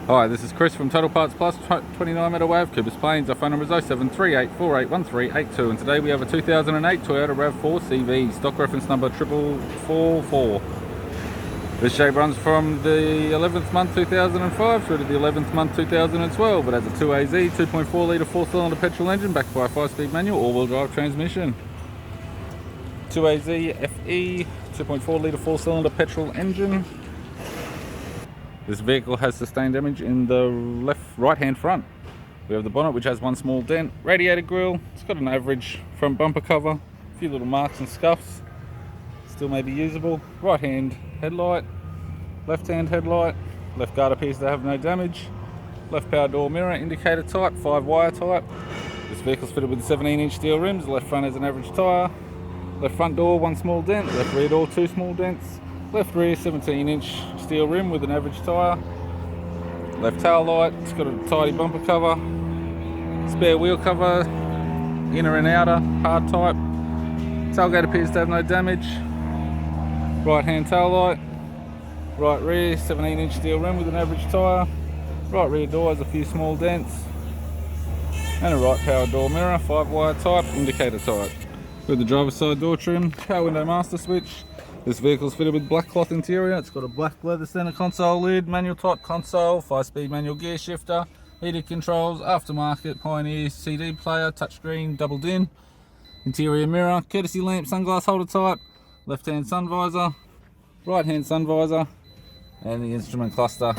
Hi, this is Chris from Total Parts Plus, 29 Meadow Ave, Coopers Plains. Our phone number is 0738481382, and today we have a 2008 Toyota RAV4 CV, stock reference number 4444. This shape runs from the 11th month 2005 through to the 11th month 2012. It has a 2AZ 2.4 litre 4-cylinder petrol engine backed by a 5-speed manual all-wheel drive transmission. 2AZ FE 2.4 litre 4-cylinder petrol engine. This vehicle has sustained damage in the right hand front. We have the bonnet, which has one small dent, radiator grille. It's got an average front bumper cover, a few little marks and scuffs, still may be usable. Right hand headlight, left hand headlight, left guard appears to have no damage. Left power door mirror, indicator type, 5-wire type. This vehicle's fitted with 17-inch steel rims. The left front has an average tyre. Left front door, one small dent. Left rear door, two small dents. Left rear, 17-inch steel rim with an average tyre. Left tail light, it's got a tidy bumper cover. Spare wheel cover, inner and outer, hard type. Tailgate appears to have no damage. Right hand tail light. Right rear, 17-inch steel rim with an average tyre. Right rear door has a few small dents. And a right power door mirror, 5-wire type, indicator type. With the driver's side door trim, power window master switch. This vehicle is fitted with black cloth interior. It's got a black leather center console lid, manual type console, 5-speed manual gear shifter, heated controls, aftermarket Pioneer CD player, touchscreen, double din, interior mirror, courtesy lamp, sunglass holder type, left hand sun visor, right hand sun visor, and the instrument cluster